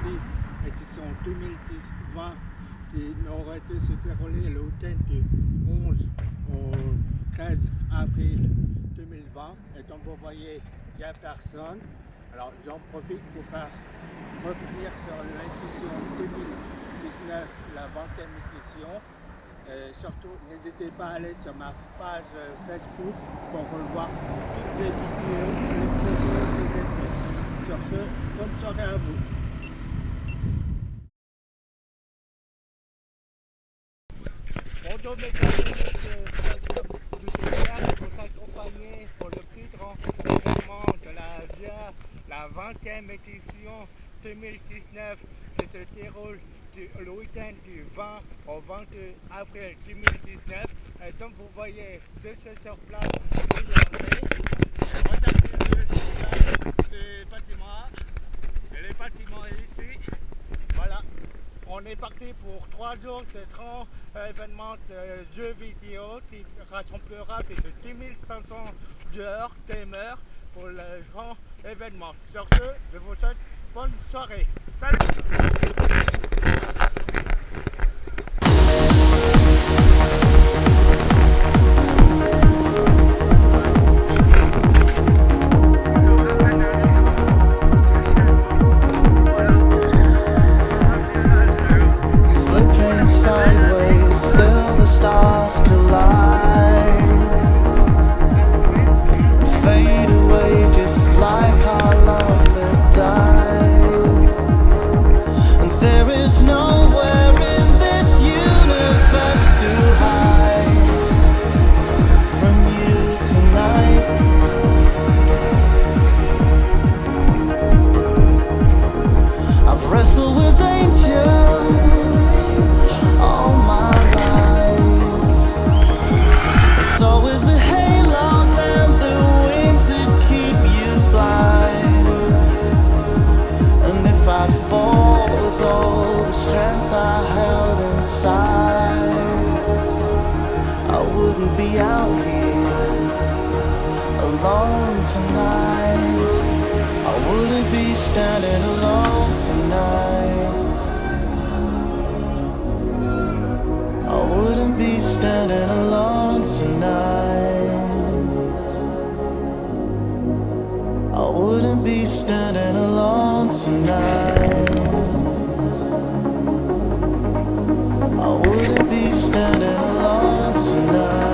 partie édition 2020 qui aurait été se dérouler le week-end du 11 au 13 avril 2020. Et comme vous voyez, il n'y a personne. Alors j'en profite pour faire revenir sur l'édition 2019, la 20e édition. Et surtout, n'hésitez pas à aller sur ma page Facebook pour revoir toutes les vidéos, les photos que j'ai faites. Sur ce, bonne soirée à vous. Bonjour mes amis, du souvenirs pour s'accompagner pour le plus grand événement de la 20e édition 2019 qui se déroule le week-end du 20 au 22 avril 2019. Et comme vous voyez, je suis sur place, regardez les bâtiments, et les bâtiments ici. Voilà, on est parti pour 3 jours de grand événement de jeux vidéo qui rassemblera plus de 10 500 joueurs, gamers pour le grand événement. Sur ce, je vous souhaite bonne soirée. Salut! Stars collide and fade away just like our love that died. And there is nowhere in this universe to hide from you tonight. I've wrestled with angels all my It's always the halos and the wings that keep you blind. And if I'd fall with all the strength I held inside, I wouldn't be out here alone tonight. I wouldn't be standing alone tonight. I wouldn't be standing alone tonight. I wouldn't be standing alone tonight. I wouldn't be standing alone tonight.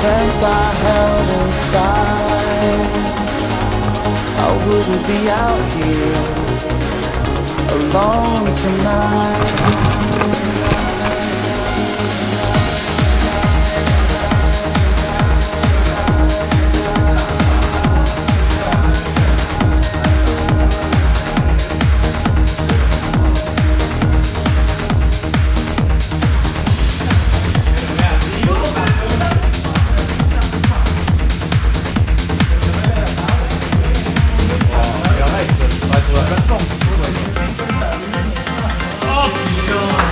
strength I held inside, I wouldn't be out here alone tonight. Oh putain.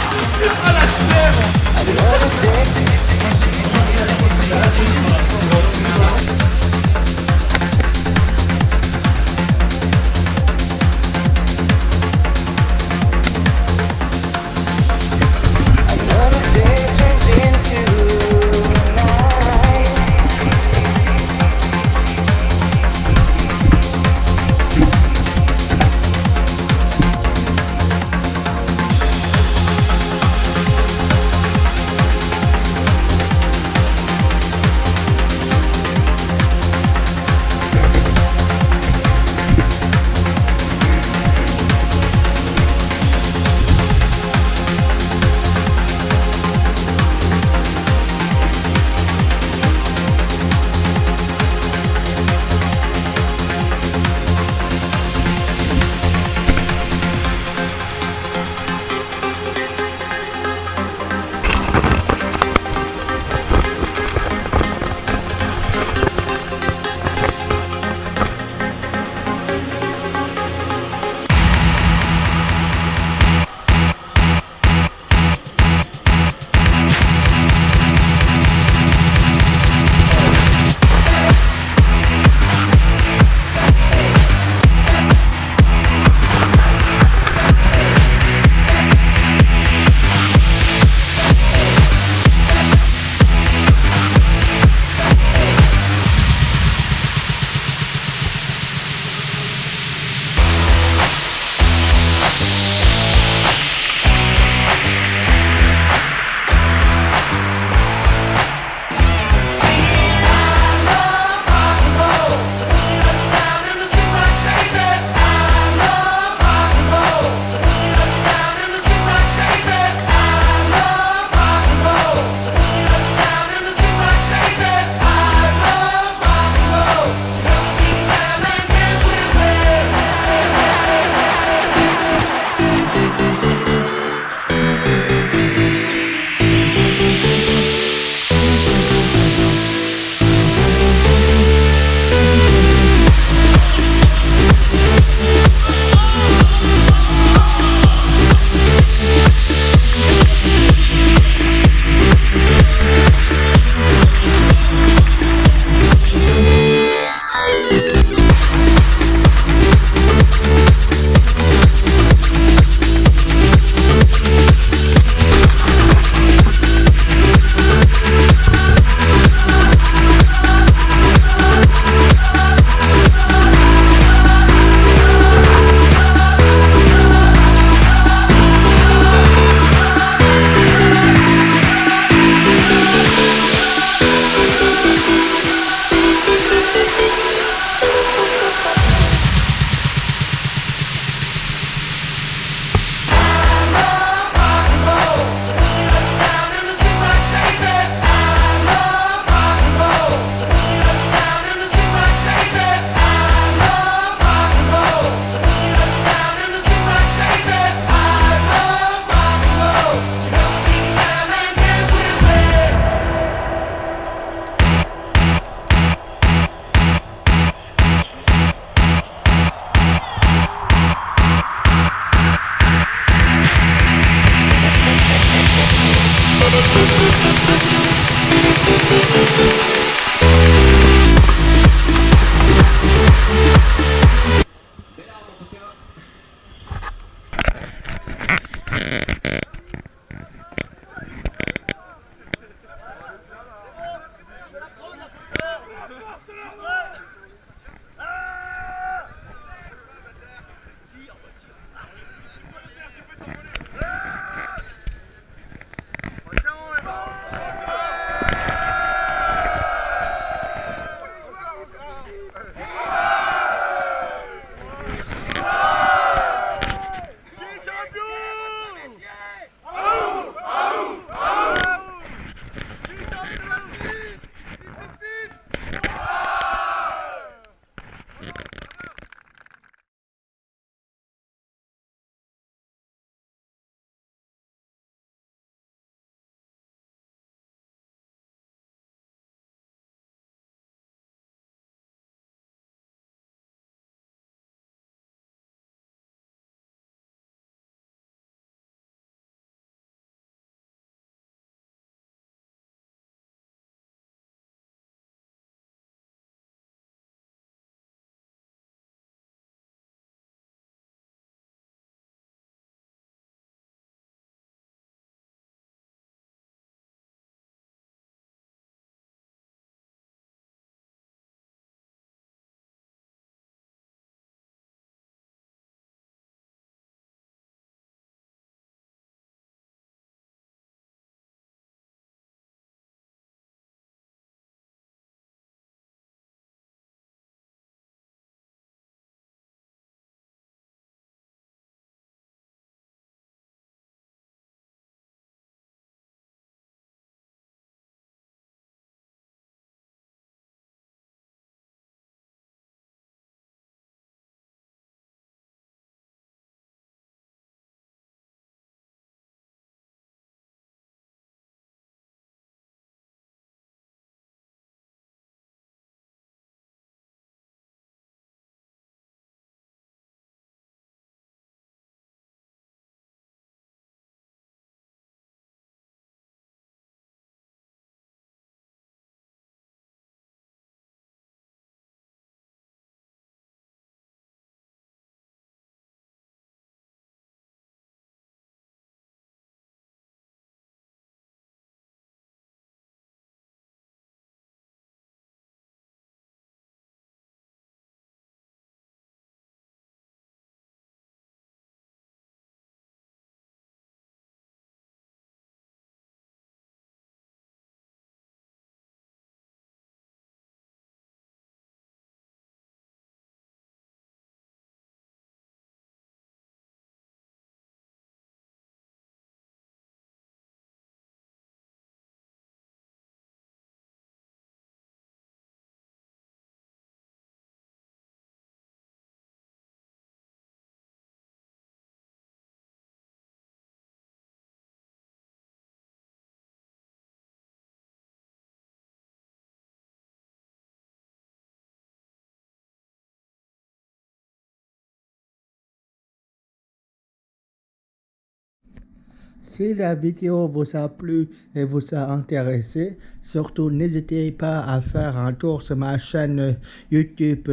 Si la vidéo vous a plu et vous a intéressé, surtout n'hésitez pas à faire un tour sur ma chaîne YouTube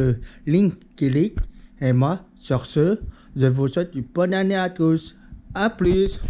LinkedIn. Et moi, sur ce, je vous souhaite une bonne année à tous. À plus!